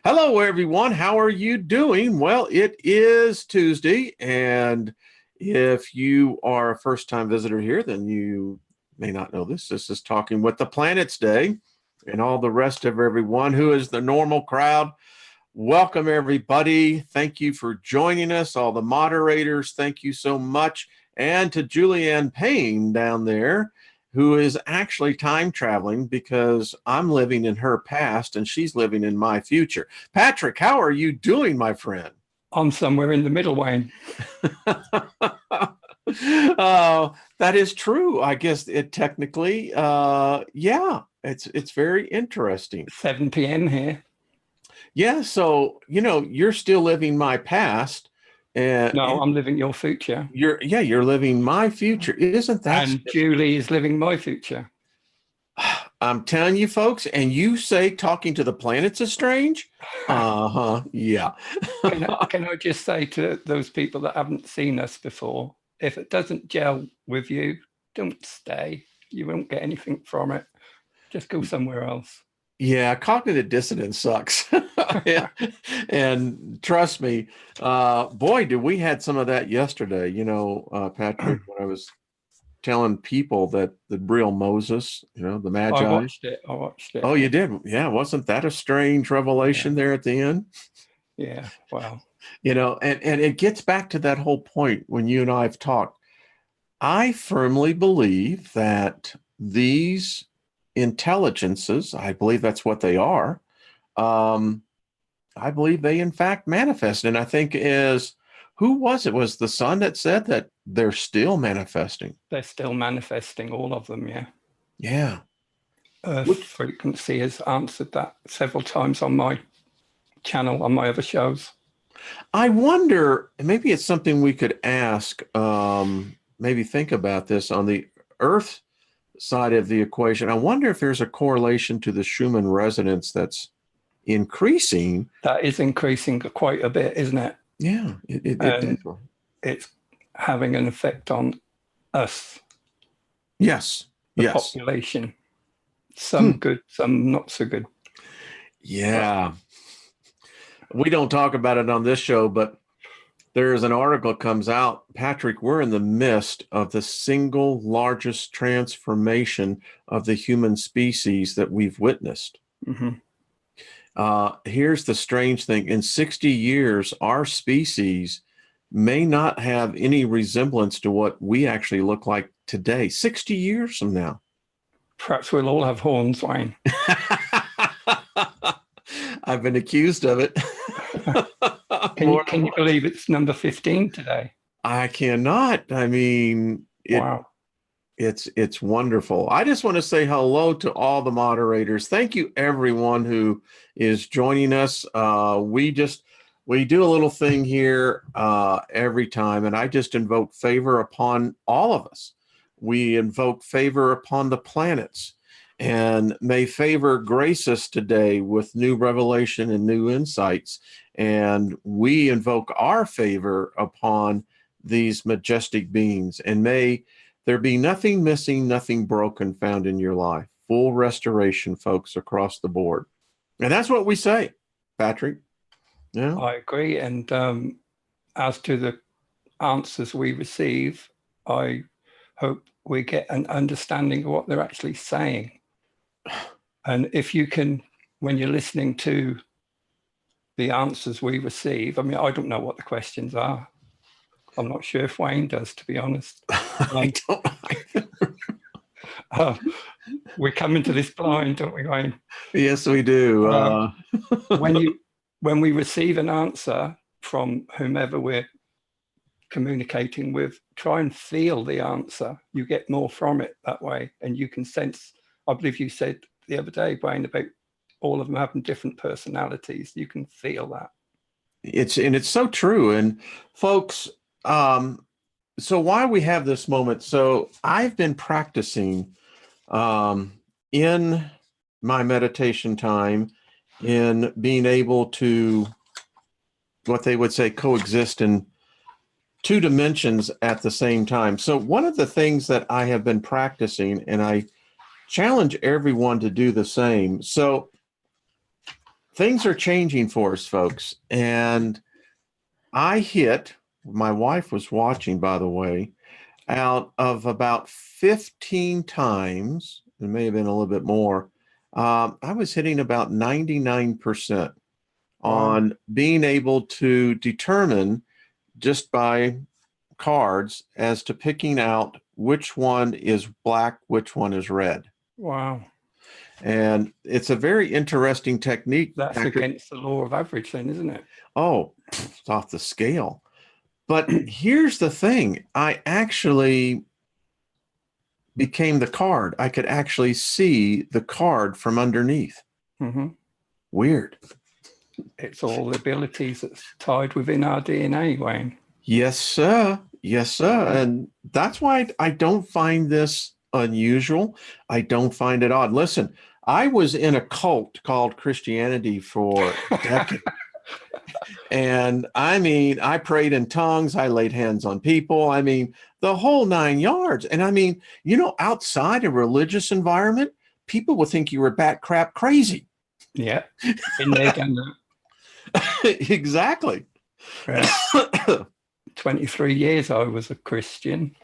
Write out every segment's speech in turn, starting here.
Hello, everyone. How are you doing? Well, it is Tuesday, and if you are a first-time visitor here, then you may not know this. This is Talking with the Planets Day, and all the rest of everyone who is the normal crowd. Welcome, everybody. Thank you for joining us. All the moderators, thank you so much. And to Julianne Payne down there, who is actually time traveling because I'm living in her past and she's living in my future. Patrick, how are you doing, my friend? I'm somewhere in the middle, Wayne. That is true. I guess it technically, yeah, it's very interesting. 7 p.m. here. Yeah, so you're still living my past, and No, I'm living your future. You're living my future. Isn't that? And Julie is living my future. I'm telling you, folks, and you say talking to the planets is strange? Yeah. Can I just say to those people that haven't seen us before, if it doesn't gel with you, don't stay. You won't get anything from it. Just go somewhere else. Yeah, cognitive dissonance sucks. Yeah. And trust me, boy, did we had some of that yesterday, Patrick, when I was telling people that the real Moses, the Magi. I watched it. Oh, you did? Yeah. Wasn't that a strange revelation there at the end? Yeah. Wow. And it gets back to that whole point when you and I have talked. I firmly believe that these intelligences, I believe that's what they are. I believe they in fact manifest. And I think who was it? Was the sun that said that they're still manifesting? They're still manifesting, all of them, yeah. Yeah. Earth Frequency has answered that several times on my channel, on my other shows. I wonder, maybe it's something we could ask, maybe think about this on the Earth side of the equation. I wonder if there's a correlation to the Schumann resonance that's increasing. That is increasing quite a bit, isn't it? Yeah, it definitely. It's having an effect on us. Yes. The population. Some good, some not so good. Yeah. We don't talk about it on this show, but there's an article comes out, Patrick, we're in the midst of the single largest transformation of the human species that we've witnessed. Mm-hmm. Here's the strange thing. In 60 years, our species may not have any resemblance to what we actually look like today. 60 years from now. Perhaps we'll all have horns, Wayne. I've been accused of it. Can you believe it's number 15 today? I cannot. I mean, wow. It's wonderful. I just want to say hello to all the moderators. Thank you, everyone who is joining us. We do a little thing here every time, and I just invoke favor upon all of us. We invoke favor upon the planets. And may favor grace us today with new revelation and new insights. And we invoke our favor upon these majestic beings. And may there be nothing missing, nothing broken found in your life. Full restoration, folks, across the board. And that's what we say, Patrick. Yeah, I agree. And as to the answers we receive, I hope we get an understanding of what they're actually saying. And if you can, when you're listening to the answers we receive, I mean, I don't know what the questions are. I'm not sure if Wayne does, to be honest. I don't. We come into this blind, don't we, Wayne? Yes, we do. When we receive an answer from whomever we're communicating with, try and feel the answer. You get more from it that way, and you can sense. I believe you said the other day, Wayne, about all of them having different personalities. You can feel that. It's so true. And folks, so why we have this moment. So I've been practicing in my meditation time in being able to, what they would say, coexist in two dimensions at the same time. So one of the things that I have been practicing, and I challenge everyone to do the same. So things are changing for us, folks. And my wife was watching, by the way, out of about 15 times, it may have been a little bit more. I was hitting about 99% on being able to determine just by cards as to picking out which one is black, which one is red. Wow. And it's a very interesting technique. That's Patrick. Against the law of average then, isn't it? Oh, it's off the scale. But here's the thing. I actually became the card. I could actually see the card from underneath. Mm-hmm. Weird. It's all the abilities that's tied within our DNA, Wayne. Yes, sir. Yes, sir. And that's why I don't find this unusual. I don't find it odd. Listen, I was in a cult called Christianity for decades. And I mean, I prayed in tongues. I laid hands on people. I mean, the whole 9 yards. And I mean, outside a religious environment, people would think you were bat crap crazy. Yeah. Been there, done that. Exactly. 23 years I was a Christian.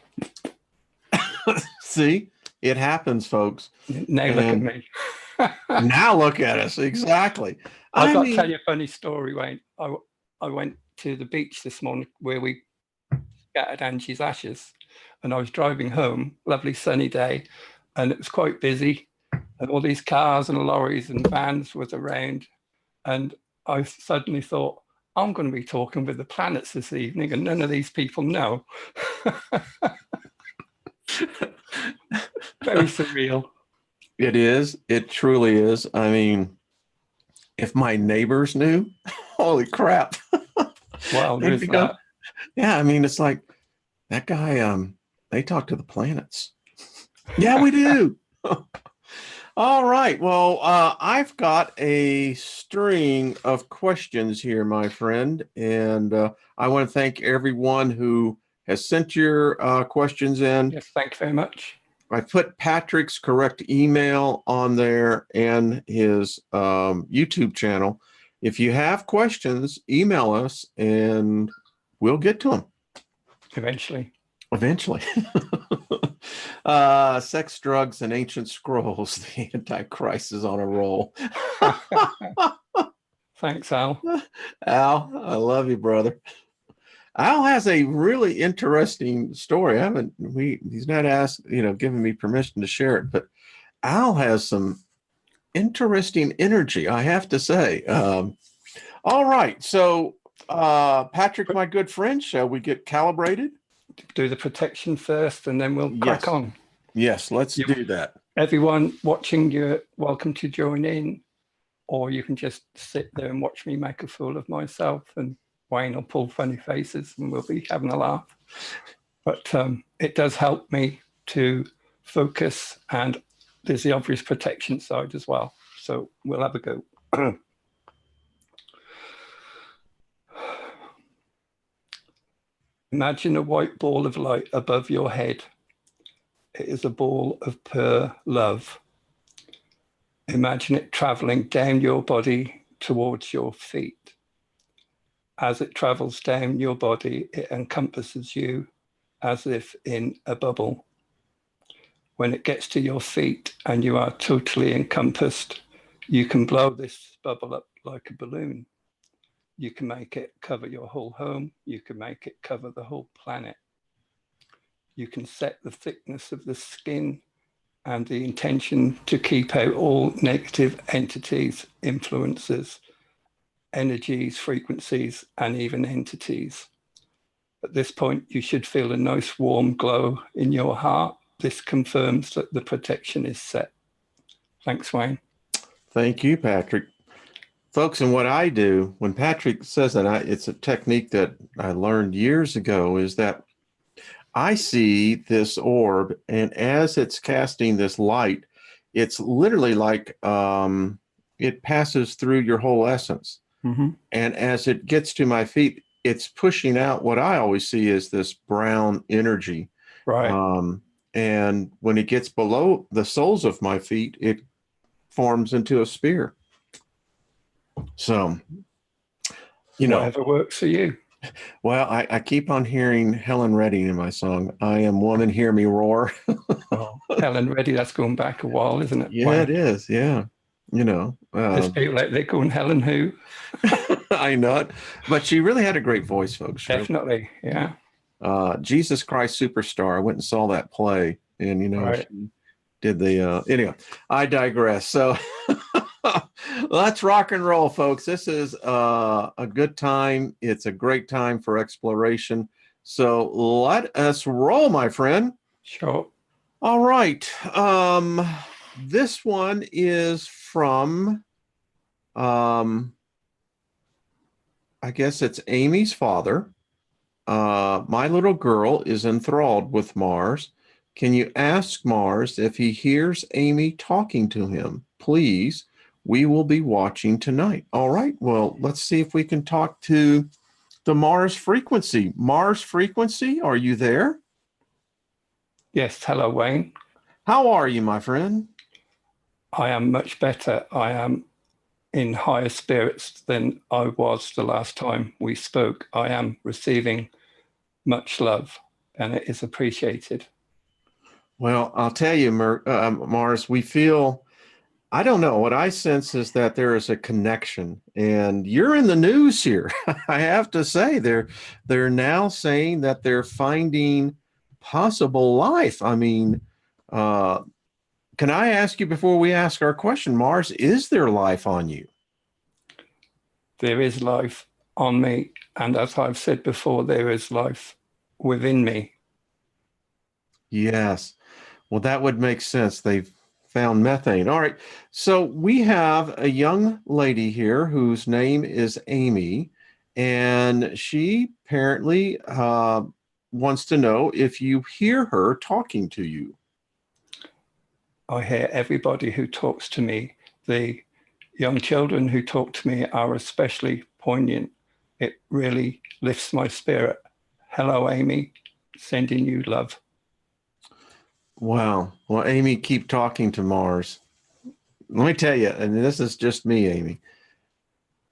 See, it happens, folks. Now look at me. Now look at us. Exactly. I've got to tell you a funny story, Wayne. I went to the beach this morning where we scattered Angie's ashes, and I was driving home, lovely sunny day, and it was quite busy, and all these cars and lorries and vans was around, and I suddenly thought, I'm going to be talking with the planets this evening, and none of these people know. Very surreal. It is. It truly is. I mean, if my neighbors knew, holy crap. Wow, there's that. Yeah, I mean, it's like that guy, they talk to the planets. Yeah, we do. All right. Well, I've got a string of questions here, my friend, and I want to thank everyone who has sent your questions in. Yes, thank you very much. I put Patrick's correct email on there and his YouTube channel. If you have questions, email us and we'll get to them. Eventually. Sex, drugs, and ancient scrolls. The Antichrist is on a roll. Thanks, Al. Al, I love you, brother. Al has a really interesting story. He's not asked, given me permission to share it, but Al has some interesting energy, I have to say. All right. So, Patrick, my good friend, shall we get calibrated? Do the protection first and then we'll crack on. Yes, let's do that. Everyone watching, you're welcome to join in, or you can just sit there and watch me make a fool of myself, and Wayne will pull funny faces and we'll be having a laugh. But it does help me to focus, and there's the obvious protection side as well. So we'll have a go. Imagine a white ball of light above your head. It is a ball of pure love. Imagine it traveling down your body towards your feet. As it travels down your body, it encompasses you as if in a bubble. When it gets to your feet and you are totally encompassed, you can blow this bubble up like a balloon. You can make it cover your whole home. You can make it cover the whole planet. You can set the thickness of the skin and the intention to keep out all negative entities, influences, energies, frequencies, and even entities. At this point, you should feel a nice warm glow in your heart. This confirms that the protection is set. Thanks, Wayne. Thank you, Patrick. Folks, and what I do, when Patrick says that, it's a technique that I learned years ago, is that I see this orb, and as it's casting this light, it's literally like it passes through your whole essence. Mm-hmm. And as it gets to my feet, it's pushing out what I always see as this brown energy. Right. And when it gets below the soles of my feet, it forms into a spear. So, you know, Whatever works for you. well, I keep on hearing Helen Reddy in my song. I am woman, hear me roar. Oh, Helen Reddy, that's going back a while, isn't it? Yeah, Wow. it is. Yeah. You know, There's people like they call Helen who? I know it, but she really had a great voice, folks. Definitely, yeah. Jesus Christ Superstar. I went and saw that play, and Right. she did the. Anyway, I digress. So let's rock and roll, folks. This is a good time. It's a great time for exploration. So let us roll, my friend. Sure. All right. This one is from. I guess it's Amy's father. My little girl is enthralled with Mars. Can you ask Mars if he hears Amy talking to him? Please, we will be watching tonight. All right, well, let's see if we can talk to the Mars frequency. Mars frequency, are you there? Yes, hello, Wayne. How are you, my friend? I am much better. I am in higher spirits than I was the last time we spoke. I am receiving much love, and it is appreciated. Well, I'll tell you, Mars, we feel, I don't know, what I sense is that there is a connection, and you're in the news here. I have to say, they're now saying that they're finding possible life. I mean, can I ask you before we ask our question, Mars, is there life on you? There is life on me, and as I've said before, there is life within me. Yes. Well, that would make sense. They've found methane. All right. So we have a young lady here whose name is Amy, and she apparently wants to know if you hear her talking to you. I hear everybody who talks to me. The young children who talk to me are especially poignant. It really lifts my spirit. Hello, Amy. Sending you love. Wow. Well, Amy, keep talking to Mars. Let me tell you, and this is just me, Amy.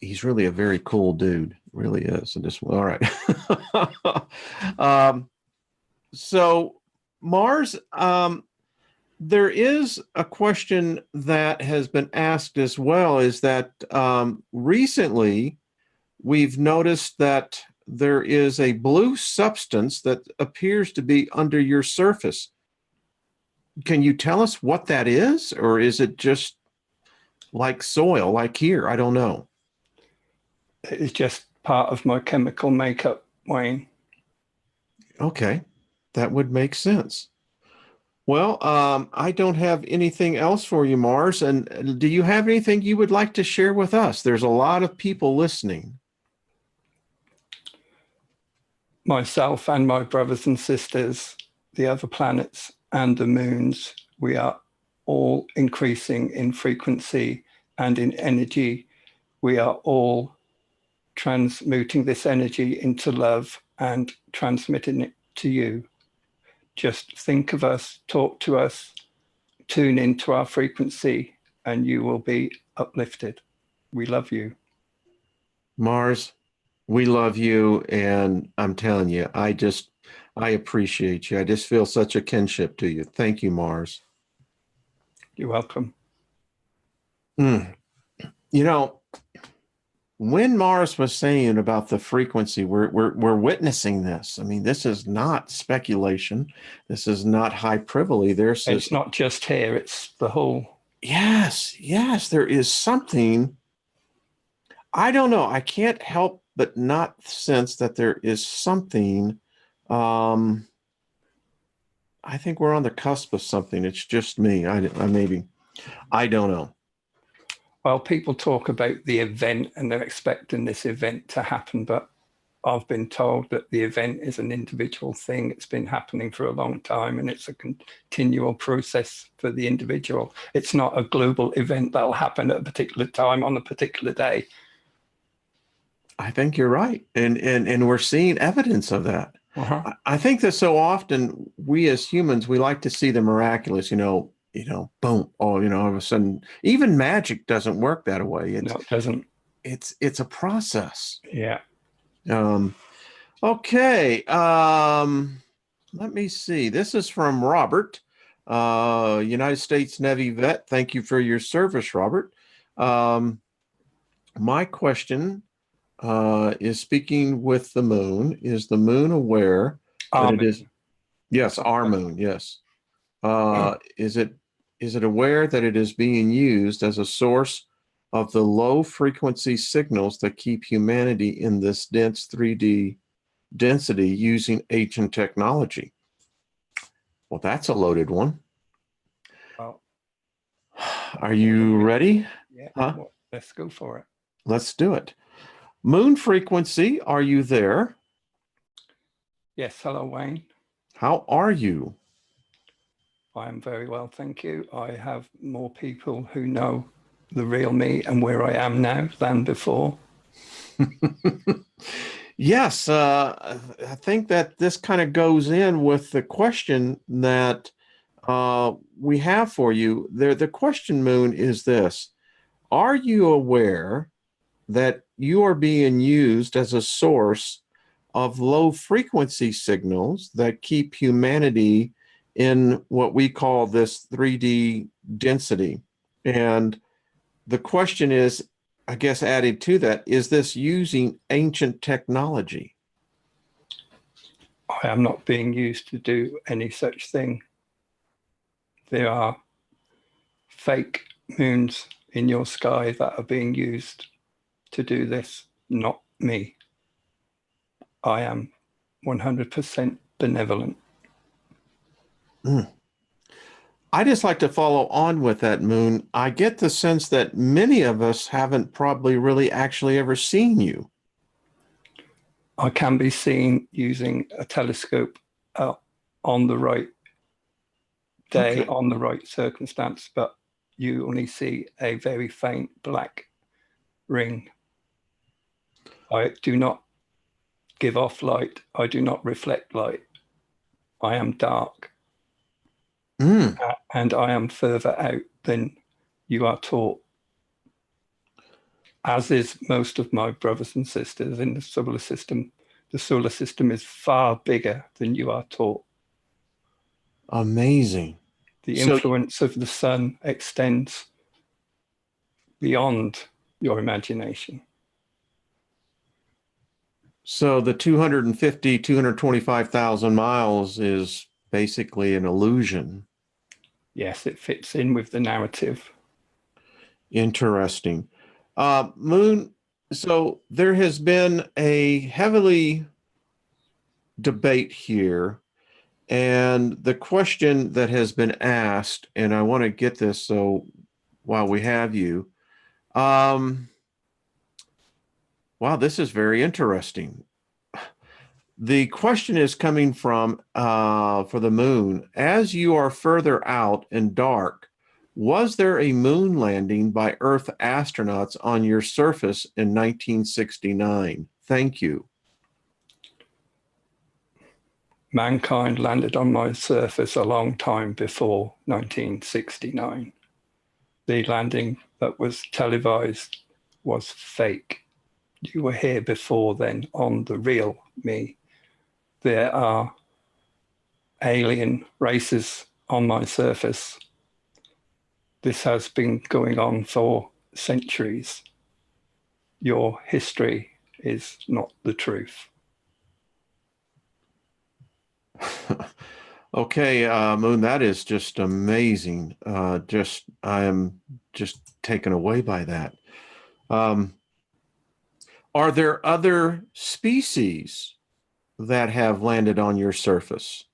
He's really a very cool dude. Really is. So just all right. So Mars, there is a question that has been asked as well, is that recently we've noticed that there is a blue substance that appears to be under your surface. Can you tell us what that is, or is it just like soil, like here? I don't know. It is just part of my chemical makeup, Wayne. Okay, that would make sense. Well, I don't have anything else for you, Mars. And do you have anything you would like to share with us? There's a lot of people listening. Myself and my brothers and sisters, the other planets and the moons, we are all increasing in frequency and in energy. We are all transmuting this energy into love and transmitting it to you. Just think of us, talk to us, tune into our frequency, and you will be uplifted. We love you. Mars, we love you. And I'm telling you, I appreciate you. I just feel such a kinship to you. Thank you, Mars. You're welcome. You know, when Mars was saying about the frequency, we're witnessing this. I mean, this is not speculation. This is not hyperbole. It's not just here, it's the whole. Yes, there is something. I don't know. I can't help but not sense that there is something. I think we're on the cusp of something. It's just me. I maybe, I don't know. Well, people talk about the event and they're expecting this event to happen, but I've been told that the event is an individual thing. It's been happening for a long time, and it's a continual process for the individual. It's not a global event that'll happen at a particular time on a particular day. I think you're right. And we're seeing evidence of that. Uh-huh. I think that so often we as humans, we like to see the miraculous, boom. Oh, all of a sudden, even magic doesn't work that way. No, it doesn't. it's a process. Yeah. Okay. Let me see. This is from Robert, United States Navy vet. Thank you for your service, Robert. My question is, speaking with the moon, is the moon aware that it is? Yes, our moon. Yes. Is it aware that it is being used as a source of the low frequency signals that keep humanity in this dense 3D density using ancient technology? Well, that's a loaded one. Well, are you ready? Yeah. Huh? Well, let's go for it. Let's do it. Moon frequency, are you there? Yes. Hello, Wayne. How are you? I am very well, thank you. I have more people who know the real me and where I am now than before. Yes, I think that this kind of goes in with the question that we have for you. The question, Moon, is this: are you aware that you are being used as a source of low frequency signals that keep humanity in what we call this 3D density? And the question is, I guess, added to that, is this using ancient technology? I am not being used to do any such thing. There are fake moons in your sky that are being used to do this, not me. I am 100% benevolent. I just like to follow on with that, Moon. I get the sense that many of us haven't probably really actually ever seen you. I can be seen using a telescope on the right day, Okay. on the right circumstance, but you only see a very faint black ring. I do not give off light. I do not reflect light. I am dark. And I am further out than you are taught, as is most of my brothers and sisters in the solar system. The solar system is far bigger than you are taught. Amazing. The influence of the sun extends beyond your imagination. So the 250, 225,000 miles is basically an illusion. Yes, it fits in with the narrative. Interesting. Moon, so there has been a heavily debate here, and the question that has been asked, and I want to get this so while we have you, wow, this is very interesting. The question is coming from for the moon. As you are further out and dark, was there a moon landing by Earth astronauts on your surface in 1969? Thank you. Mankind landed on my surface a long time before 1969. The landing that was televised was fake. You were here before then on the real me. There are alien races on my surface. This has been going on for centuries. Your history is not the truth. Okay, Moon, that is just amazing. I am just taken away by that. Are there other species that have landed on your surface?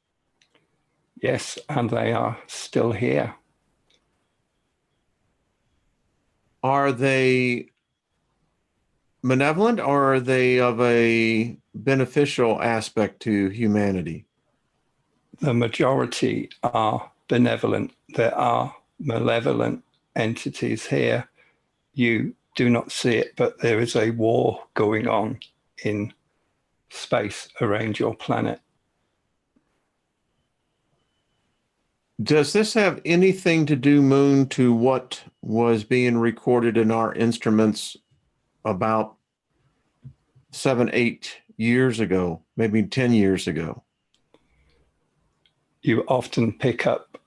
Yes, and they are still here. Are they malevolent, or are they of a beneficial aspect to humanity? The majority are benevolent. There are malevolent entities here. You do not see it, but there is a war going on in space around your planet. Does this have anything to do, Moon, to what was being recorded in our instruments about 7, 8 years ago, maybe 10 years ago? You often pick up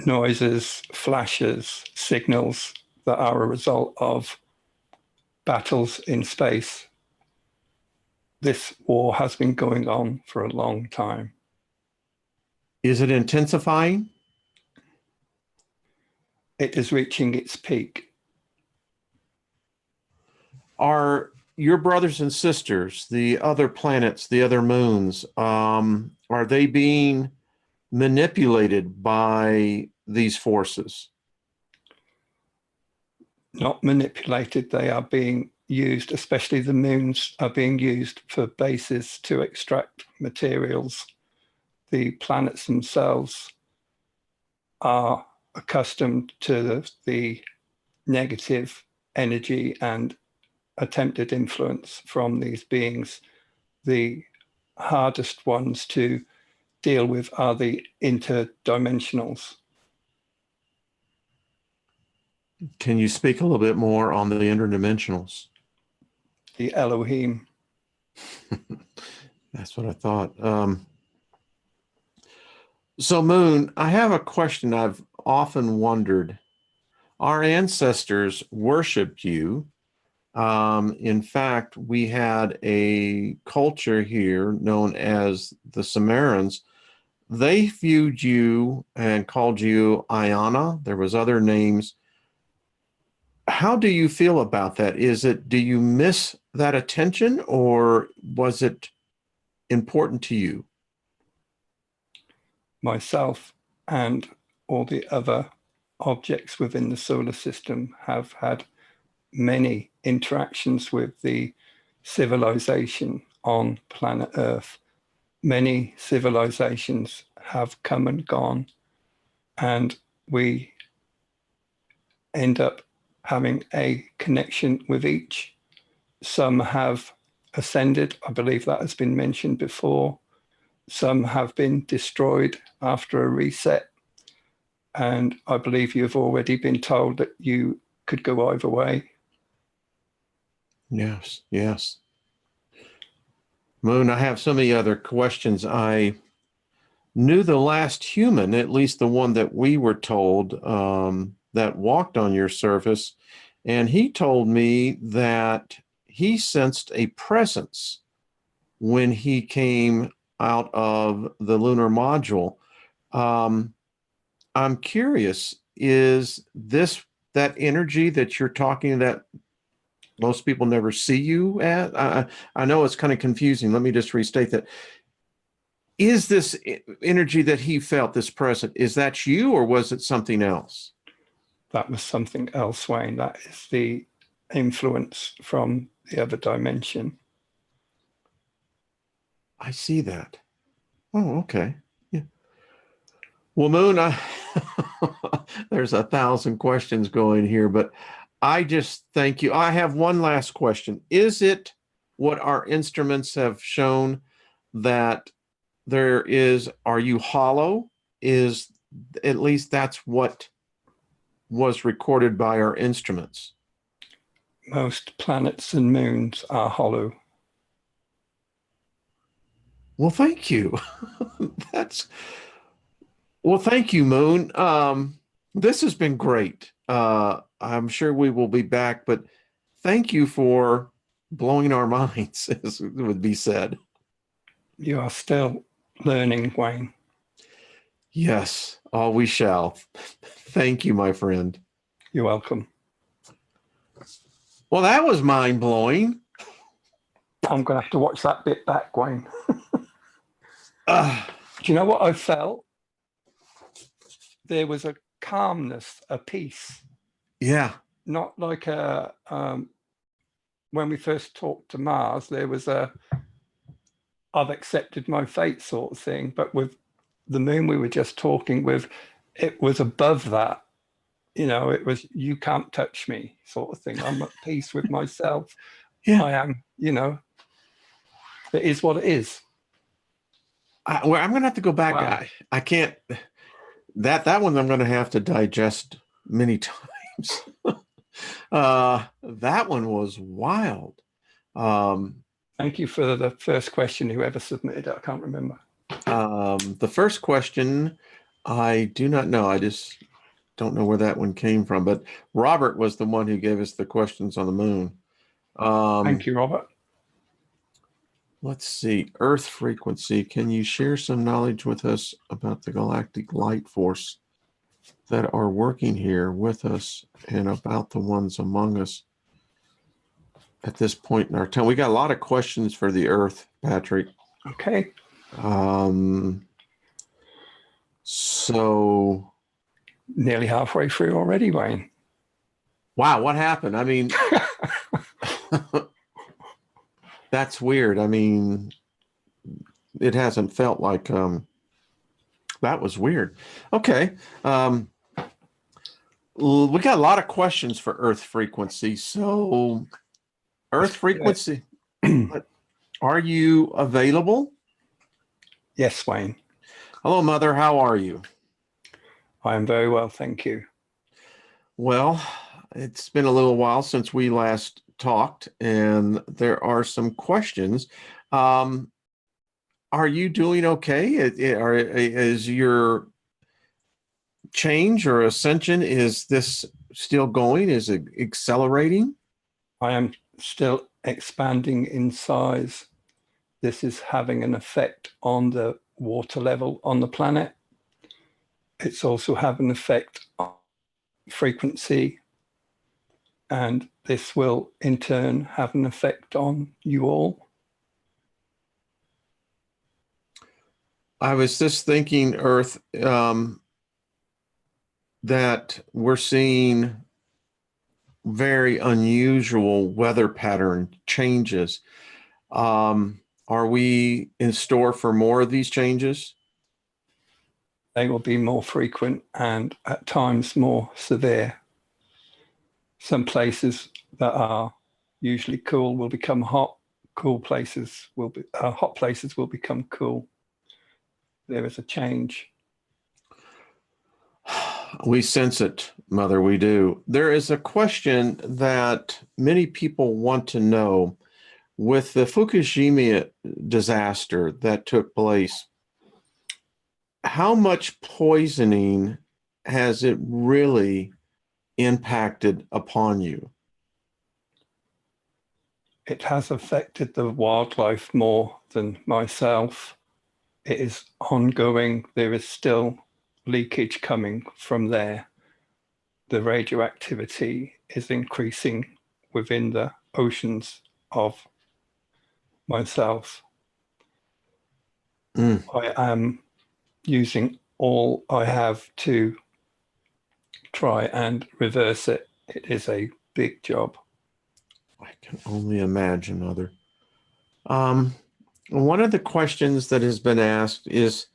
noises, flashes, signals that are a result of battles in space. This war has been going on for a long time. Is it intensifying? It is reaching its peak. Are your brothers and sisters, the other planets, the other moons, are they being manipulated by these forces? Not manipulated, they are being used, especially the moons are being used for bases to extract materials. The planets themselves are accustomed to the negative energy and attempted influence from these beings. The hardest ones to deal with are the interdimensionals. Can you speak a little bit more on the interdimensionals? The Elohim. That's what I thought. So, Moon, I have a question I've often wondered. Our ancestors worshiped you. In fact, we had a culture here known as the Sumerians. They viewed you and called you Ayana. There was other names. How do you feel about that? Do you miss that attention, or was it important to you? Myself and all the other objects within the solar system have had many interactions with the civilization on planet Earth. Many civilizations have come and gone, and we end up having a connection with each. Some have ascended, I believe that has been mentioned before. Some have been destroyed after a reset. And I believe you've already been told that you could go either way. Yes, yes. Moon, I have so many other questions. I knew the last human, at least the one that we were told, that walked on your surface, and he told me that he sensed a presence when he came out of the lunar module. I'm curious, is this that energy that you're talking that most people never see you at? I know it's kind of confusing. Let me just restate that. Is this energy that he felt, this present, is that you, or was it something else? That was something else, Wayne. That is the influence from the other dimension. I see that. Oh, okay. Yeah. Well, Moon, there's 1,000 questions going here, but I just thank you. I have one last question. Is it what our instruments have shown that are you hollow? Is at least that's what was recorded by our instruments. Most planets and moons are hollow. Well, thank you. Well, thank you, Moon. This has been great. I'm sure we will be back, but thank you for blowing our minds, as would be said. You are still learning, Wayne. Yes, we shall. Thank you, my friend. You're welcome. Well, that was mind-blowing. I'm going to have to watch that bit back, Wayne. Do you know what I felt? There was a calmness, a peace. Yeah. Not like when we first talked to Mars, there was I've accepted my fate sort of thing. But with the moon we were just talking with, it was above that. It was, you can't touch me sort of thing. I'm at peace with myself. Yeah. I am, it is what it is. I'm going to have to go back. Wow. I can't, that one I'm going to have to digest many times. That one was wild. Um, Thank you for the first question, whoever submitted it. I can't remember. the first question, I do not know. I just don't know where that one came from. But Robert was the one who gave us the questions on the moon. Thank you, Robert. Let's see. Earth frequency. Can you share some knowledge with us about the galactic light force that are working here with us and about the ones among us at this point in our time? We got a lot of questions for the Earth, Patrick. Okay. So Nearly halfway through already, Wayne. wow, what happened? I mean, that's weird. I mean, it hasn't felt like that was weird. Okay. We got a lot of questions for Earth frequency. So Earth frequency, are you available? Yes, Wayne. Hello, Mother. How are you? I am very well, thank you. Well, it's been a little while since we last talked, and there are some questions. Are you doing okay? Is your change or ascension, is this still going? Is it accelerating? I am still expanding in size. This is having an effect on the water level on the planet. It's also having an effect on frequency, and this will in turn have an effect on you all. I was just thinking, Earth, that we're seeing very unusual weather pattern changes. Are we in store for more of these changes? They will be more frequent and at times more severe. Some places that are usually cool will become hot. Hot places will become cool. There is a change. We sense it, Mother, we do. There is a question that many people want to know. With the Fukushima disaster that took place, how much poisoning has it really impacted upon you? It has affected the wildlife more than myself. It is ongoing. There is still leakage coming from there. The radioactivity is increasing within the oceans of myself. I am using all I have to try and reverse it. It is a big job. I can only imagine, Mother. One of the questions that has been asked is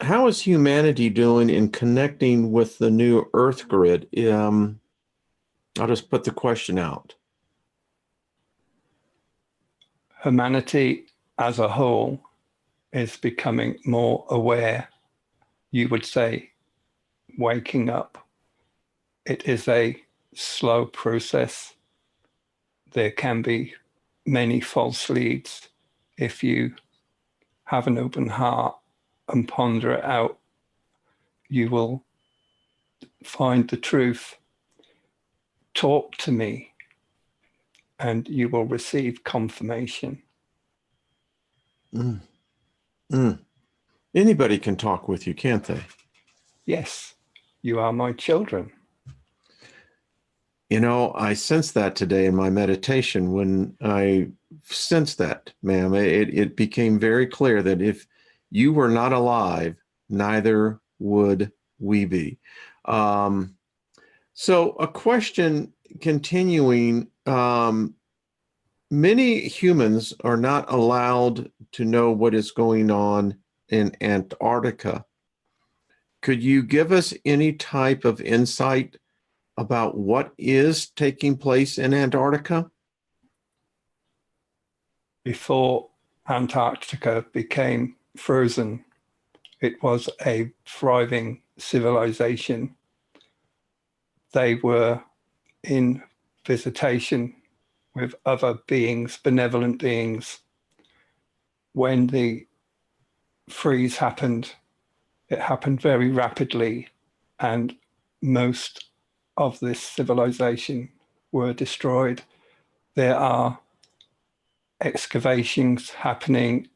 how is humanity doing in connecting with the new Earth grid? I'll just put the question out. Humanity as a whole is becoming more aware, you would say, waking up. It is a slow process. There can be many false leads. If you have an open heart and ponder it out, you will find the truth. Talk to me and you will receive confirmation. Anybody can talk with you, can't they? Yes, you are my children. You know, I sensed that today in my meditation. When I sensed that, ma'am, it became very clear that if you were not alive, neither would we be. So a question continuing, many humans are not allowed to know what is going on in Antarctica. Could you give us any type of insight about what is taking place in Antarctica? Before Antarctica became frozen, it was a thriving civilization. they were in visitation with other beings, benevolent beings. When the freeze happened, it happened very rapidly, and most of this civilization were destroyed. There are excavations happening,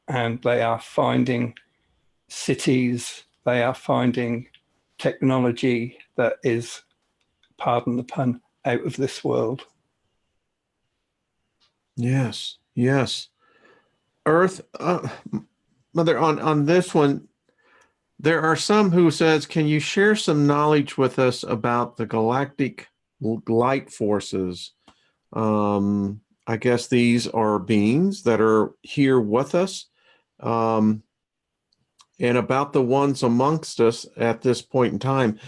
and they are finding cities, they are finding technology that is, pardon the pun, out of this world. Yes, yes. Earth, Mother, on this one, there are some who says, can you share some knowledge with us about the galactic light forces? I guess these are beings that are here with us, and about the ones amongst us at this point in time.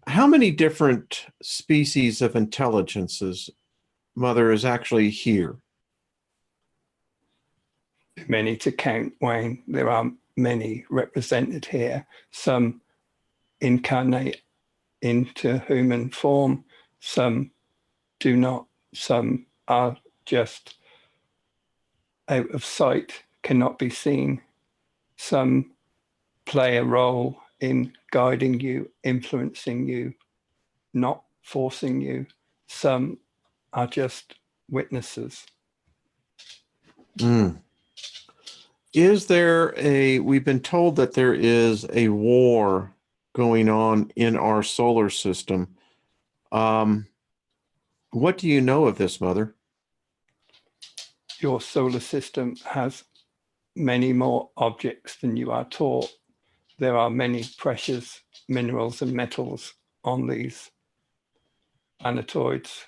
How many different species of intelligences, Mother, is actually here? Many to count, Wayne. There are many represented here. Some incarnate into human form, some do not, some are just out of sight, cannot be seen. Some play a role in guiding you, influencing you, not forcing you. Some are just witnesses. Mm. We've been told that there is a war going on in our solar system. What do you know of this, Mother? Your solar system has many more objects than you are taught. There are many precious minerals and metals on these planetoids.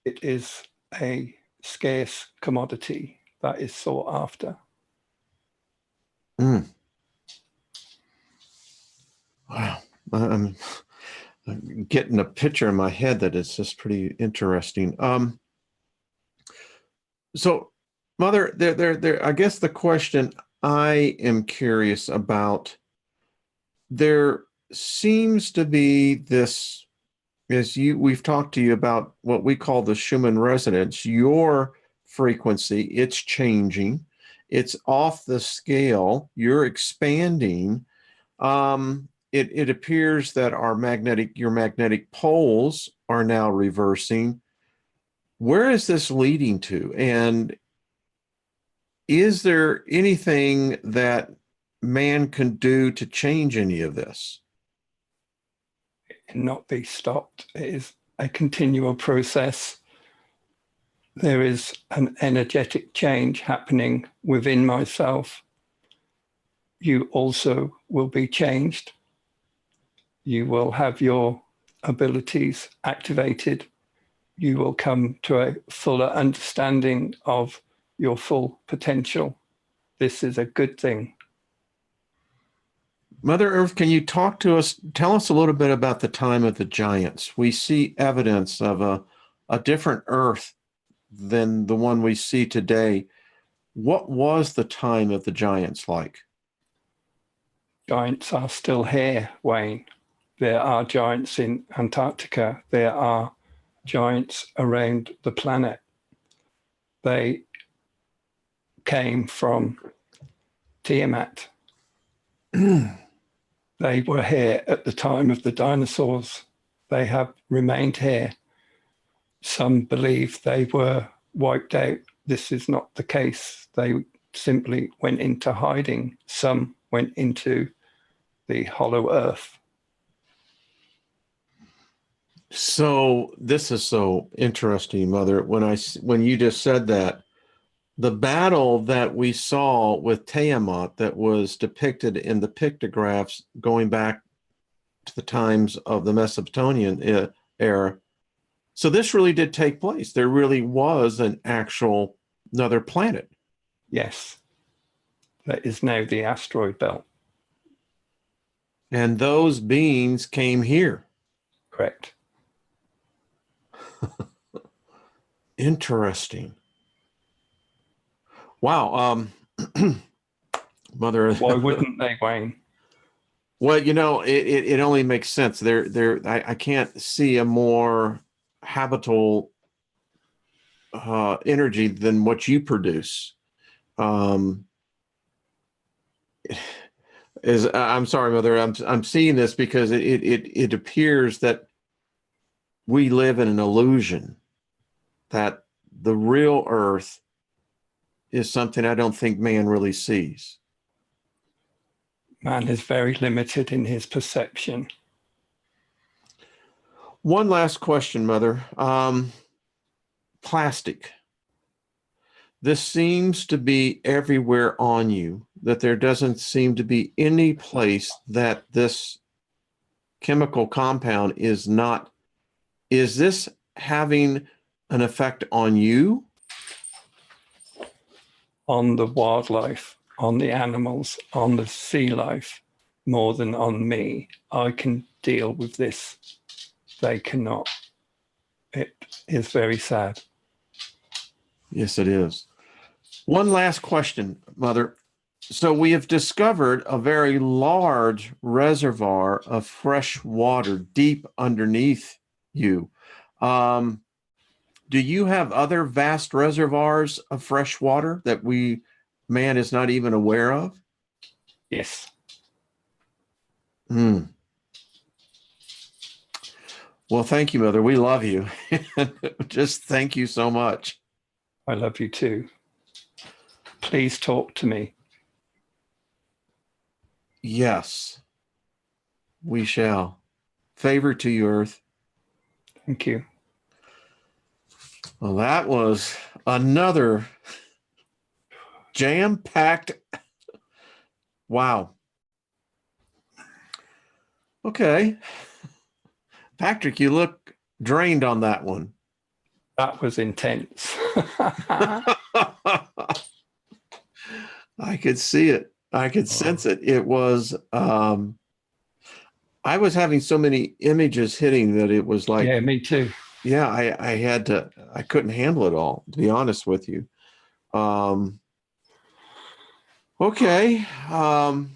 It is a scarce commodity that is sought after. Mm. Wow. I'm getting a picture in my head that is just pretty interesting. So, Mother, I guess the question I am curious about, there seems to be this, we've talked to you about what we call the Schumann resonance, your frequency, it's changing, it's off the scale, you're expanding. It appears that your magnetic poles are now reversing. Where is this leading to? And is there anything that man can do to change any of this? It cannot be stopped. It is a continual process. There is an energetic change happening within myself. You also will be changed. You will have your abilities activated. You will come to a fuller understanding of your full potential. This is a good thing. Mother Earth, can you talk to us, tell us a little bit about the time of the giants? We see evidence of a different Earth than the one we see today. What was the time of the giants like? Giants are still here, Wayne. There are giants in Antarctica. There are giants around the planet. They came from Tiamat. They were here at the time of the dinosaurs. They have remained here. Some believe they were wiped out. This is not the case. They simply went into hiding. Some went into the hollow earth. So this is so interesting, Mother. When you just said that, the battle that we saw with Tiamat that was depicted in the pictographs going back to the times of the Mesopotamian era. So this really did take place. There really was another planet. Yes, that is now the asteroid belt. And those beings came here. Correct. Interesting. Wow. Mother. Why wouldn't they, Wayne? Well, it only makes sense. I can't see a more habitable energy than what you produce. Um, I'm sorry, Mother. I'm seeing this because it appears that we live in an illusion that the real Earth is something I don't think man really sees. Man is very limited in his perception. One last question, Mother. Plastic. This seems to be everywhere on you, that there doesn't seem to be any place that this chemical compound is not. Is this having an effect on you? On the wildlife, on the animals, on the sea life, more than on me. I can deal with this. They cannot. It is very sad. Yes, it is. One last question, Mother. So we have discovered a very large reservoir of fresh water deep underneath you. Um, do you have other vast reservoirs of fresh water that man is not even aware of? Yes. Hmm. Well, thank you, Mother. We love you. Just thank you so much. I love you too. Please talk to me. Yes, we shall. Favor to you, Earth. Thank you. Well, that was another jam-packed. Wow. Okay. Patrick, you look drained on that one. That was intense. I could see it. I could sense it. It was, I was having so many images hitting that it was like, yeah, me too. yeah, I couldn't handle it all, to be honest with you. Okay. Wow.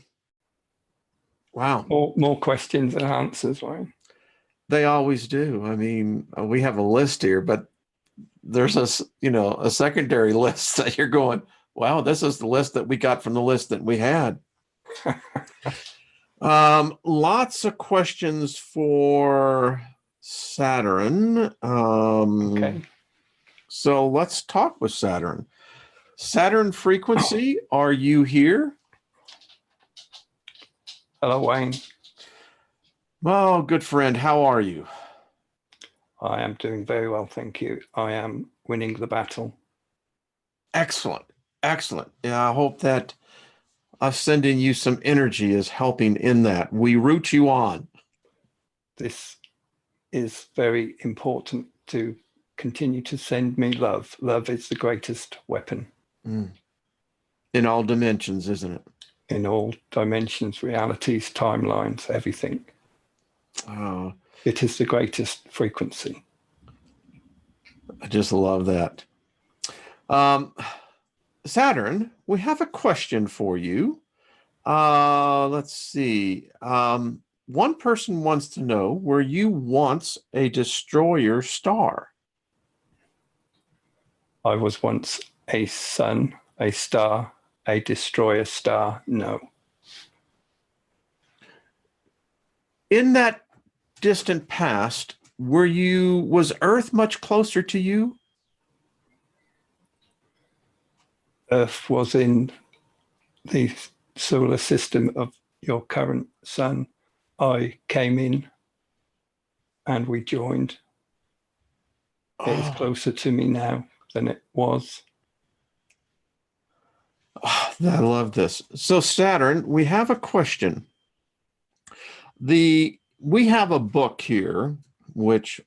More questions than answers, Wayne. They always do. I mean, we have a list here, but there's a secondary list that you're going, wow, this is the list that we got from the list that we had. Lots of questions for Saturn. Okay. So let's talk with Saturn. Saturn frequency, are you here? Hello, Wayne. Oh, good friend, how are you? I am doing very well, thank you. I am winning the battle. Excellent. Excellent. Yeah, I hope that us sending you some energy is helping in that. We root you on. This is very important to continue to send me love. Love is the greatest weapon. In all dimensions, isn't it? In all dimensions, realities, timelines, everything. It is the greatest frequency. I just love that. Saturn, we have a question for you. Let's see. One person wants to know, were you once a destroyer star? I was once a sun, a star, a destroyer star. No. In that distant past, was Earth much closer to you? Earth was in the solar system of your current sun. I came in and we joined. It is closer to me now than it was. I love this. So Saturn, we have a question. We have a book here, which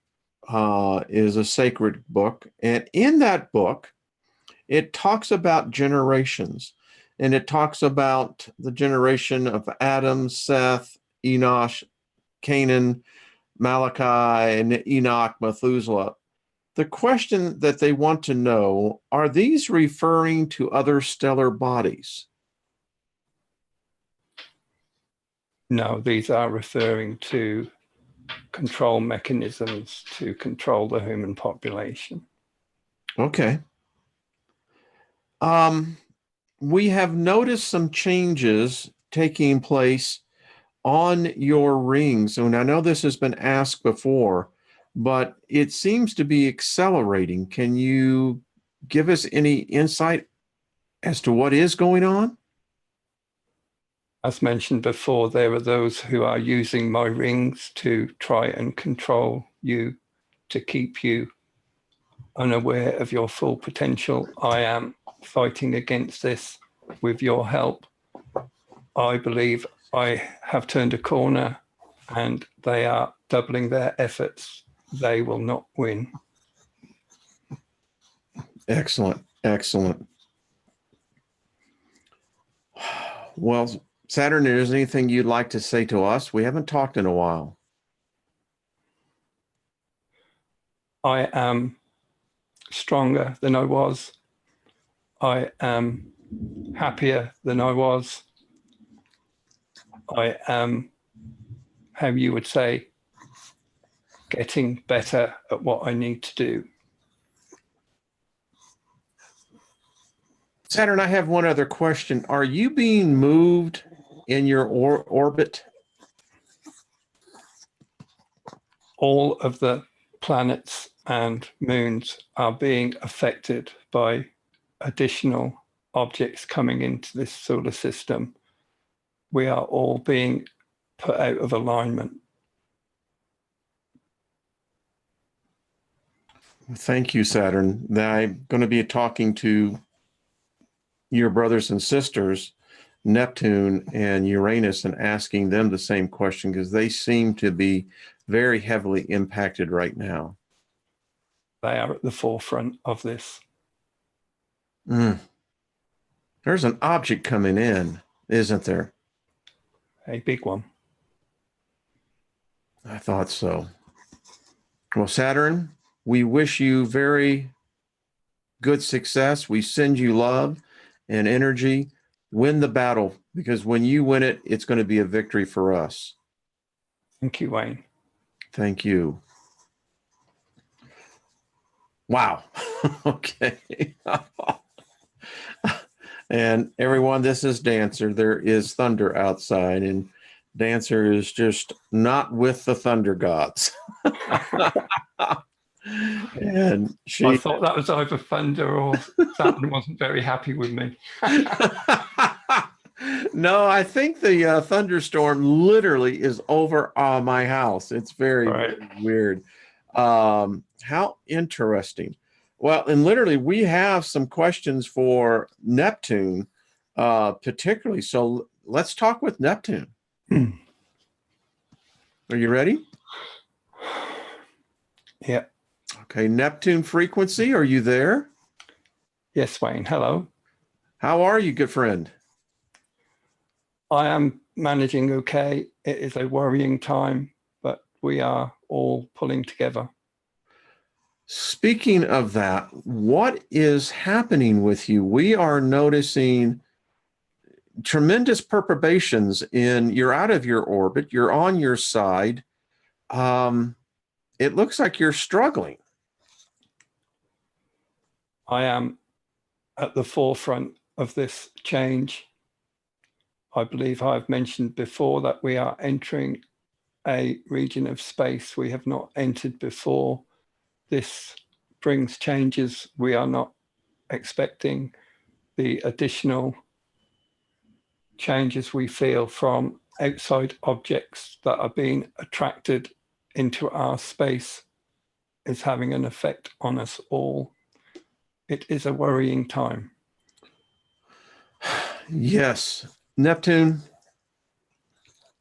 is a sacred book. And in that book, it talks about generations. And it talks about the generation of Adam, Seth, Enosh, Canaan, Malachi, and Enoch, Methuselah. The question that they want to know, are these referring to other stellar bodies? No, these are referring to control mechanisms to control the human population. Okay. We have noticed some changes taking place on your rings. And I know this has been asked before, but it seems to be accelerating. Can you give us any insight as to what is going on? As mentioned before, there are those who are using my rings to try and control you, to keep you unaware of your full potential. I am fighting against this with your help. I believe I have turned a corner and they are doubling their efforts. They will not win. Excellent. Excellent. Well, Saturn, is there anything you'd like to say to us? We haven't talked in a while. I am stronger than I was. I am happier than I was. I am, how you would say, getting better at what I need to do. Saturn, I have one other question. Are you being moved in your orbit? All of the planets and moons are being affected by additional objects coming into this solar system. We are all being put out of alignment. Thank you, Saturn. I'm going to be talking to your brothers and sisters, Neptune and Uranus, and asking them the same question because they seem to be very heavily impacted right now. They are at the forefront of this. There's an object coming in, isn't there? A big one. I thought so. Well, Saturn, we wish you very good success. We send you love and energy. Win the battle, because when you win it, it's going to be a victory for us. Thank you, Wayne. Thank you. Wow. Okay. And everyone, this is Dancer. There is thunder outside, and Dancer is just not with the thunder gods. And I thought that was either thunder or Saturn wasn't very happy with me. No, I think the thunderstorm literally is over my house. It's very, Right. very weird. How interesting. Well, and literally we have some questions for Neptune, particularly. So let's talk with Neptune. Are you ready? Yeah. Okay, Neptune frequency, are you there? Yes, Wayne. Hello. How are you, good friend? I am managing okay. It is a worrying time, but we are all pulling together. Speaking of that, what is happening with you? We are noticing tremendous perturbations you're out of your orbit, you're on your side. It looks like you're struggling. I am at the forefront of this change. I believe I've mentioned before that we are entering a region of space we have not entered before. This brings changes we are not expecting. The additional changes we feel from outside objects that are being attracted into our space is having an effect on us all. It is a worrying time. Yes. Neptune,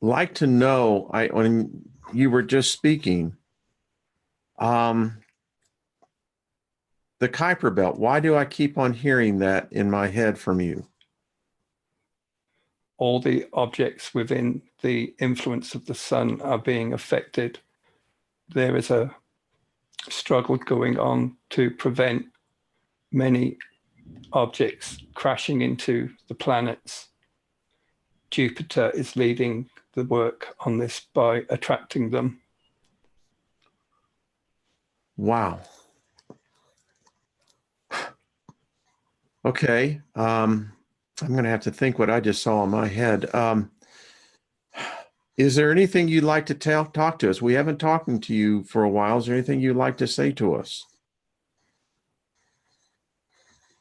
like to know, when you were just speaking, the Kuiper belt, why do I keep on hearing that in my head from you? All the objects within the influence of the sun are being affected. There is a struggle going on to prevent many objects crashing into the planets. Jupiter is leading the work on this by attracting them. Wow. Okay. I'm going to have to think what I just saw in my head. Is there anything you'd like to talk to us? We haven't talked to you for a while. Is there anything you'd like to say to us?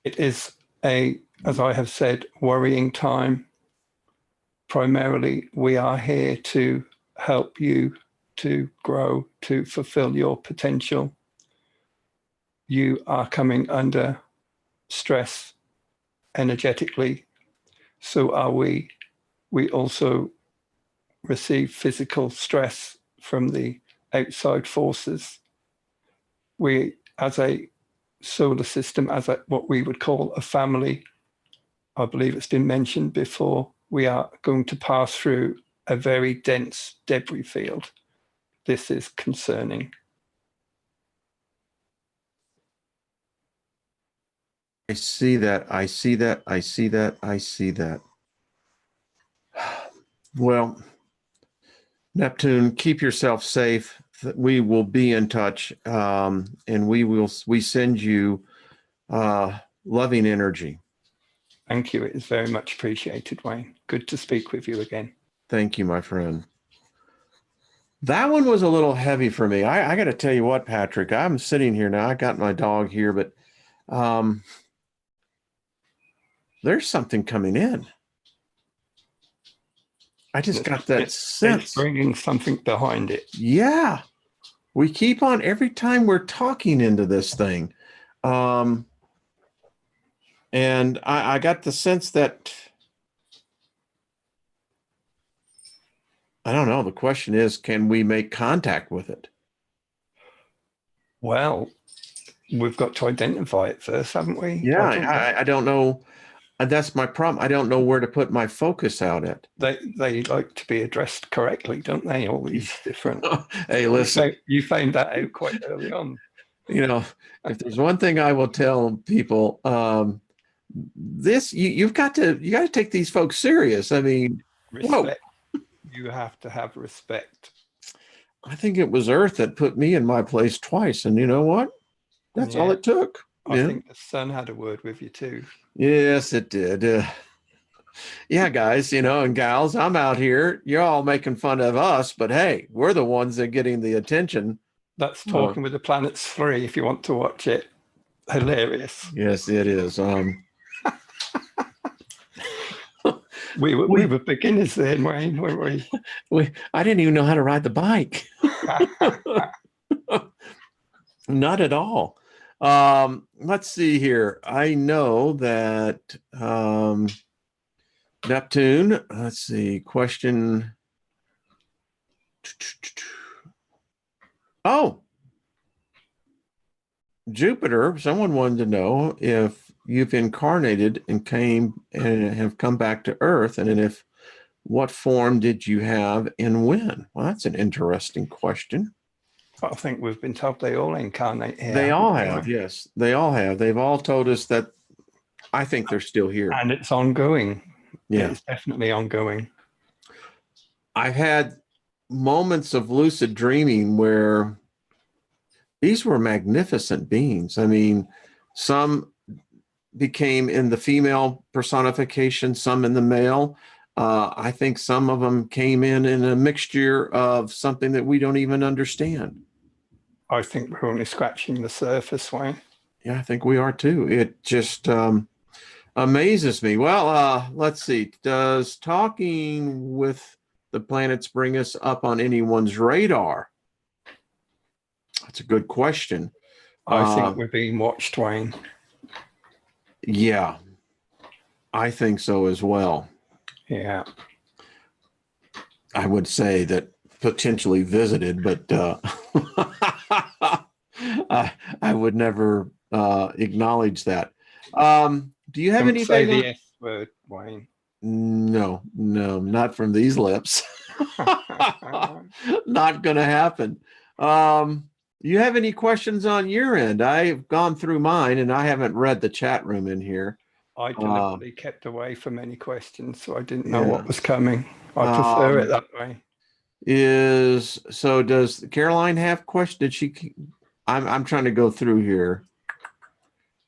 It is as I have said, worrying time. Primarily, we are here to help you to grow, to fulfill your potential. You are coming under stress energetically. So are we. We also receive physical stress from the outside forces. We, as a solar system, as what we would call a family, I believe it's been mentioned before, we are going to pass through a very dense debris field. This is concerning. I see that. I see that. I see that. I see that. Well, Neptune, keep yourself safe. We will be in touch, and we send you loving energy. Thank you. It is very much appreciated, Wayne. Good to speak with you again. Thank you, my friend. That one was a little heavy for me. I got to tell you what, Patrick, I'm sitting here now. I got my dog here, but there's something coming in. I just got that sense. It's bringing something behind it. Yeah. We keep on, every time we're talking into this thing. And I got the sense that, I don't know, the question is, can we make contact with it? Well, we've got to identify it first, haven't we? Yeah, I don't know. That's my problem. I don't know where to put my focus out at. They like to be addressed correctly, don't they? All these different. Hey, listen. You found that out quite early on. You know, if there's one thing I will tell people, you got to take these folks serious. I mean, respect. Whoa. You have to have respect. I think it was Earth that put me in my place twice, and you know what? That's all it took. I think the sun had a word with you too. Yes, it did. Yeah, guys, and gals, I'm out here. You're all making fun of us, but hey, we're the ones that are getting the attention. That's Talking with the Planets 3, if you want to watch it. Hilarious. Yes, it is. We were beginners then, Wayne, weren't we? I didn't even know how to ride the bike. Not at all. Let's see here. I know that Neptune, let's see, question. Oh, Jupiter, someone wanted to know if you've incarnated and came and have come back to Earth, and if what form did you have and when? Well, that's an interesting question. I think we've been told they all incarnate here. They all have, yes. They all have. They've all told us that. I think they're still here. And it's ongoing. Yeah. It's definitely ongoing. I've had moments of lucid dreaming where these were magnificent beings. I mean, some became in the female personification, some in the male. I think some of them came in a mixture of something that we don't even understand. I think we're only scratching the surface, Wayne. Yeah, I think we are too. It just amazes me. Well, let's see. Does talking with the planets bring us up on anyone's radar? That's a good question. I think we're being watched, Wayne. Yeah, I think so as well. Yeah. I would say that potentially visited, but I would never acknowledge that. Do you have anything? Say the S word, Wayne. No, not from these lips. Not going to happen. You have any questions on your end? I've gone through mine and I haven't read the chat room in here. I deliberately kept away from any questions, so I didn't know Yeah. what was coming. I prefer it that way. Does Caroline have question? Did she? I'm trying to go through here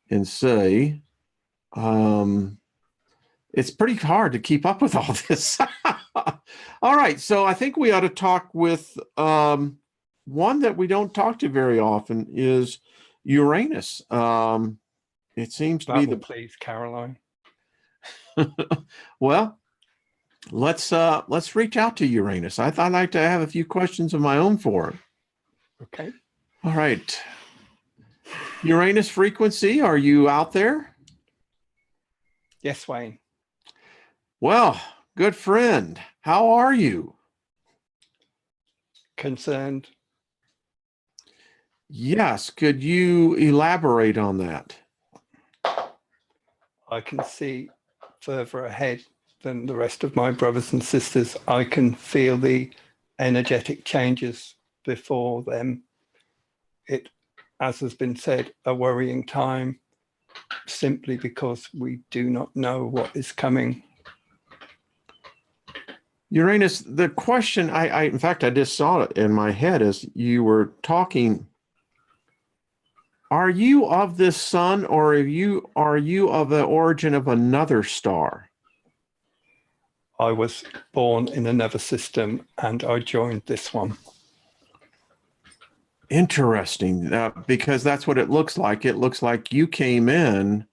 and say, it's pretty hard to keep up with all this. All right, so I think we ought to talk with one that we don't talk to very often is Uranus. It seems to be the please, Caroline. Well, let's reach out to Uranus. I'd like to have a few questions of my own for him. Okay. All right. Uranus frequency, are you out there? Yes, Wayne. Well, good friend. How are you? Concerned. Yes. Could you elaborate on that? I can see further ahead than the rest of my brothers and sisters. I can feel the energetic changes before them. It, as has been said, a worrying time, simply because we do not know what is coming. Uranus, the question, in fact, I just saw it in my head as you were talking. Are you of this sun, or are you of the origin of another star? I was born in another system and I joined this one. Interesting, because that's what it looks like. It looks like you came in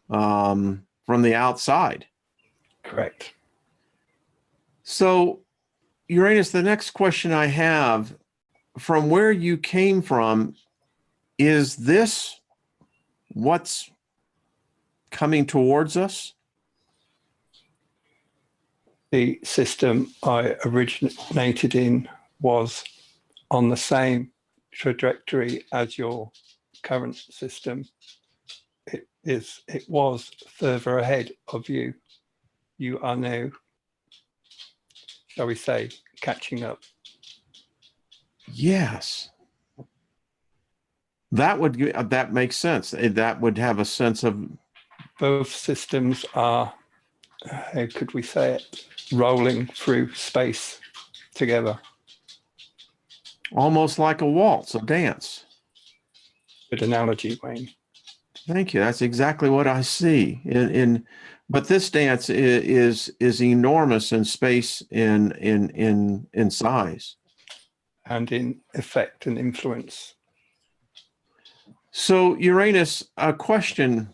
from the outside. Correct. So, Uranus, the next question I have, from where you came from, is this what's coming towards us? The system I originated in was on the same trajectory as your current system. It was further ahead of you. You are now, shall we say, catching up. Yes. That makes sense. That would have a sense of both systems are, how could we say it, rolling through space together. Almost like a waltz, a dance. Good analogy, Wayne. Thank you. That's exactly what I see. But this dance is enormous in space, in size, and in effect and influence. So, Uranus, a question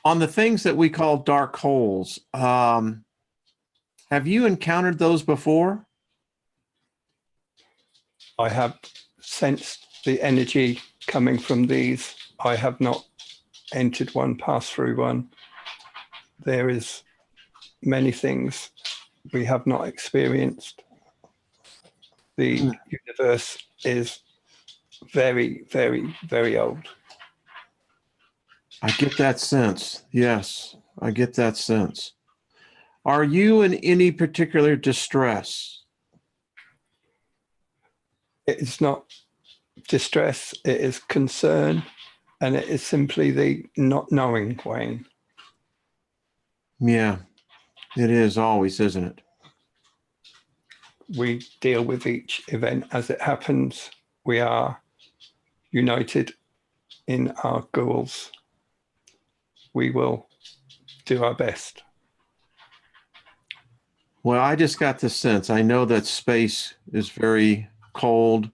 on the things that we call dark holes. Have you encountered those before? I have sensed the energy coming from these. I have not entered one, passed through one. There is many things we have not experienced. The universe is very, very, very old. I get that sense. Yes, I get that sense. Are you in any particular distress? It is not distress, it is concern, and it is simply the not knowing, Wayne. Yeah, it is always, isn't it? We deal with each event as it happens. We are united in our goals. We will do our best. Well, I just got the sense. I know that space is very cold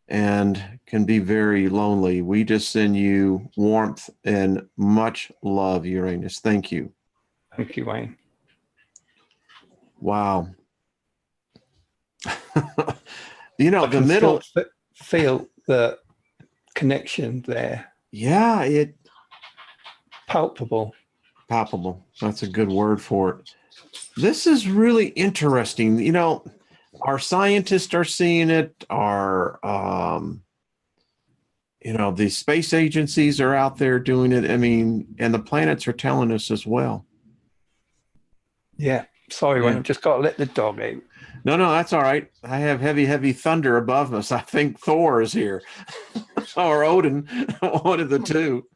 and can be very lonely. We just send you warmth and much love, Uranus. Thank you. Thank you, Wayne. Wow. You know, I the can middle. still feel the connection there. Yeah, it. Palpable. Palpable. That's a good word for it. This is really interesting. You know, our scientists are seeing it. The space agencies are out there doing it. I mean, and the planets are telling us as well. Yeah. Sorry, Wayne. Yeah. I've just got to let the dog out. No, that's all right. I have heavy, heavy thunder above us. I think Thor is here or Odin, one of the two.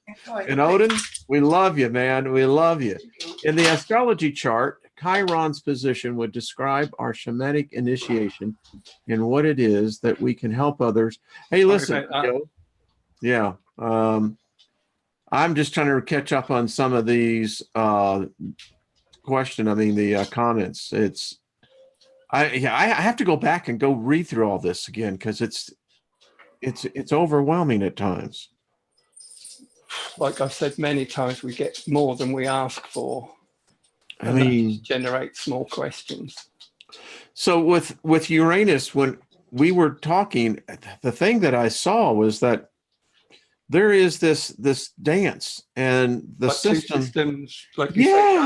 And Odin, We love you, man. We love you. In the astrology chart, Chiron's position would describe our shamanic initiation and what it is that we can help others. Hey, listen, Joe. Yeah. I'm just trying to catch up on some of these the comments. I have to go back and go read through all this again because it's overwhelming at times. Like I've said many times, we get more than we ask for. I mean, generates more questions. So with Uranus, when we were talking, the thing that I saw was that there is this dance and the systems, like you say,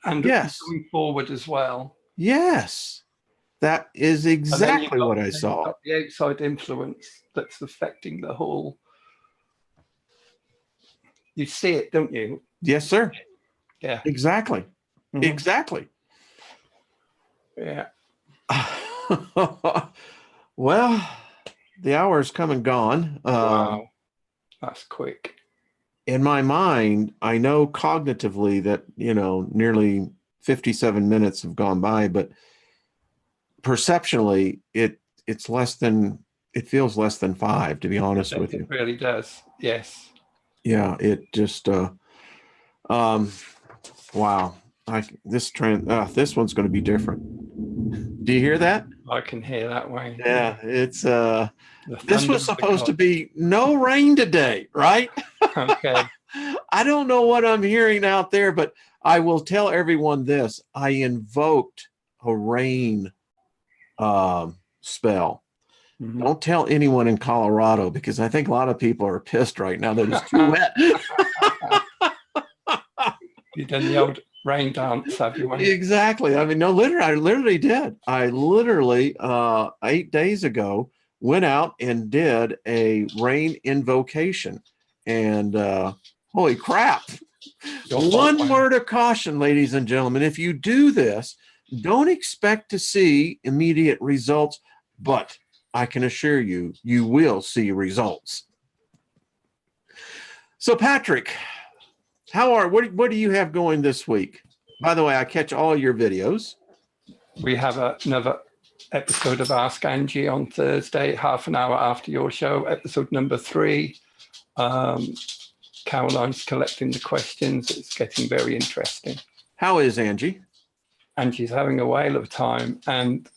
and yes, going forward as well. Yes, that is exactly what I saw. The outside influence that's affecting the whole. You see it, don't you? Yes, sir. Yeah. Exactly. Mm-hmm. Exactly. Yeah. Well, the hour is come and gone. Wow. That's quick. In my mind, I know cognitively that, nearly 57 minutes have gone by, but perceptually, it feels less than 5, to be honest with you. It really does. Yes. Yeah, it just wow. This one's going to be different. Do you hear that? I can hear that, Wayne. Yeah, it's this was supposed to be no rain today, right? Okay. I don't know what I'm hearing out there, but I will tell everyone this. I invoked a rain spell. Mm-hmm. Don't tell anyone in Colorado because I think a lot of people are pissed right now that it's too wet. You've done the old rain dance, have you? Exactly. I mean, no, I literally did. I literally 8 days ago went out and did a rain invocation, and holy crap! One word of caution, ladies and gentlemen: if you do this, don't expect to see immediate results, but I can assure you, you will see results. So, Patrick, what do you have going this week? By the way, I catch all your videos. We have another episode of Ask Angie on Thursday, half an hour after your show, episode number 3. Caroline's collecting the questions. It's getting very interesting. How is Angie? Angie's having a whale of time, and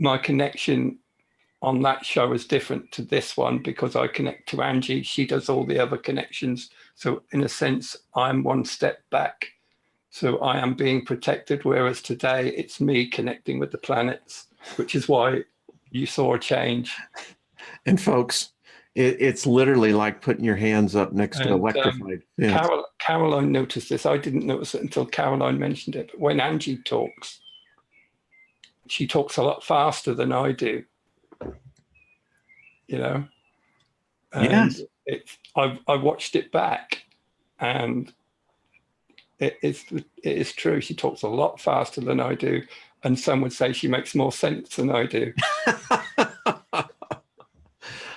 my connection on that show is different to this one because I connect to Angie. She does all the other connections. So in a sense, I'm one step back. So I am being protected, whereas today it's me connecting with the planets, which is why you saw a change. And folks, it's literally like putting your hands up next to electrified. Caroline noticed this. I didn't notice it until Caroline mentioned it. But when Angie talks, she talks a lot faster than I do. And yes. I watched it back, and it is true. She talks a lot faster than I do, and some would say she makes more sense than I do.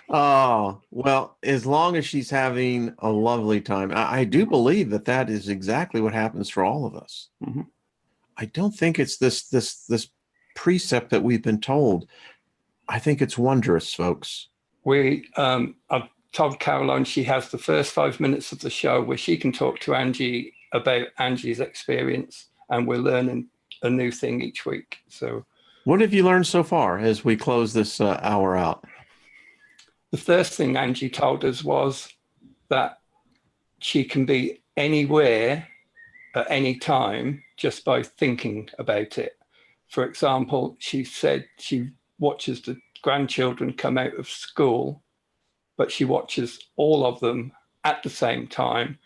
Oh, well, as long as she's having a lovely time, I do believe that is exactly what happens for all of us. Mm-hmm. I don't think it's this precept that we've been told. I think it's wondrous, folks. I've told Caroline she has the first 5 minutes of the show where she can talk to Angie about Angie's experience, and we're learning a new thing each week. So, what have you learned so far as we close this hour out? The first thing Angie told us was that she can be anywhere at any time just by thinking about it. For example, she said she watches the grandchildren come out of school, but she watches all of them at the same time.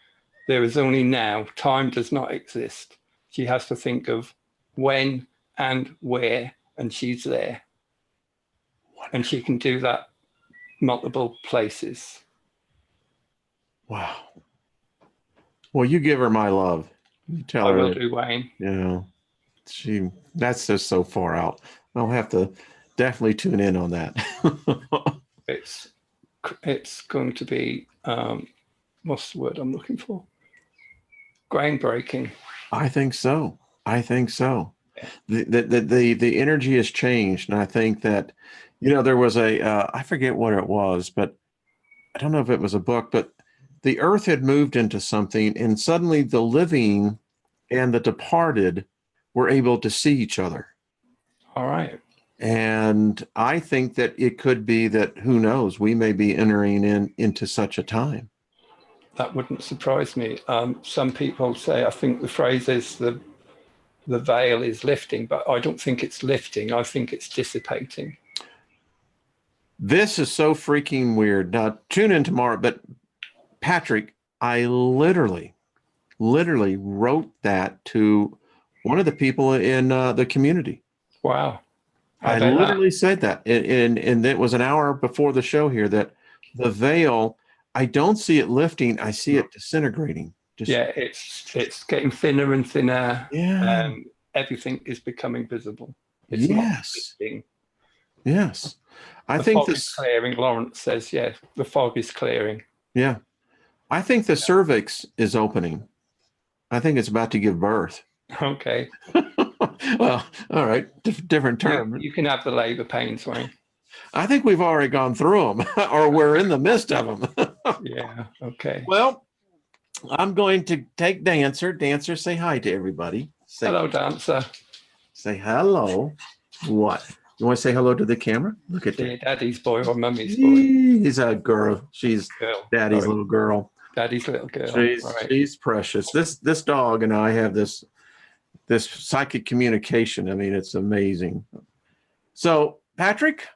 There is only now. Time does not exist. She has to think of when and where, and she's there. And she can do that multiple places. Wow. Well, you give her my love. You tell her. I will do, Wayne. That's just so far out. I'll have to definitely tune in on that. It's going to be what's the word I'm looking for? Groundbreaking. I think so. I think so. Yeah. The energy has changed, and I think that, there was I forget what it was, but I don't know if it was a book, but the earth had moved into something, and suddenly the living and the departed were able to see each other. All right. And I think that it could be that, who knows, we may be entering into such a time. That wouldn't surprise me. Some people say, I think the phrase is the veil is lifting, but I don't think it's lifting. I think it's dissipating. This is so freaking weird. Now, tune in tomorrow. But Patrick, I literally wrote that to one of the people in the community. Wow. I literally said that. And it was an hour before the show here, that the veil, I don't see it lifting. I see it disintegrating. Yeah, it's getting thinner and thinner. Yeah. Everything is becoming visible. It's Yes. not lifting. Yes. I The think fog is clearing. Lawrence says, yeah, the fog is clearing. Yeah. I think the cervix is opening. I think it's about to give birth. Okay. Well, all right. Different term. You can have the labor pains, Wayne. I think we've already gone through them, or we're in the midst of them. Yeah. Okay. Well, I'm going to take Dancer. Dancer, say hi to everybody. Hello, Dancer. Say hello. What? You want to say hello to the camera? Look at that. Daddy's boy or mummy's boy? He's a girl. She's girl. Daddy's little girl. Daddy's little girl. She's precious. This dog and I have this psychic communication. I mean, it's amazing. So, Patrick,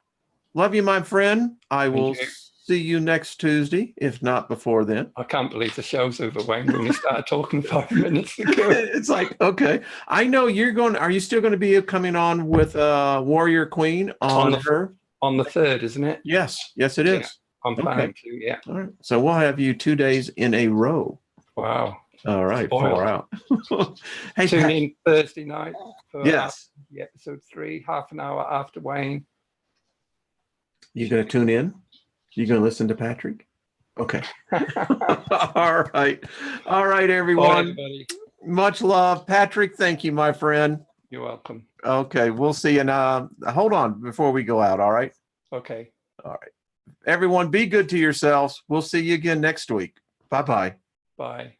love you, my friend. I will see you next Tuesday, if not before then. I can't believe the show's over, Wayne, when we started talking 5 minutes ago. It's like, okay. I know you're going. Are you still going to be coming on with Warrior Queen on her? On the 3rd, isn't it? Yes, it is. Yeah, I'm planning to, yeah. All right. So we'll have you 2 days in a row. Wow. All right. Spoiled. 4 out. Hey, tune in Thursday night for episode 3, half an hour after Wayne. You going to tune in? You going to listen to Patrick? Okay. All right. All right, everyone. Bye, everybody. Much love. Patrick, thank you, my friend. You're welcome. Okay. We'll see you. Hold on before we go out. All right. Okay. All right. Everyone, be good to yourselves. We'll see you again next week. Bye-bye. Bye.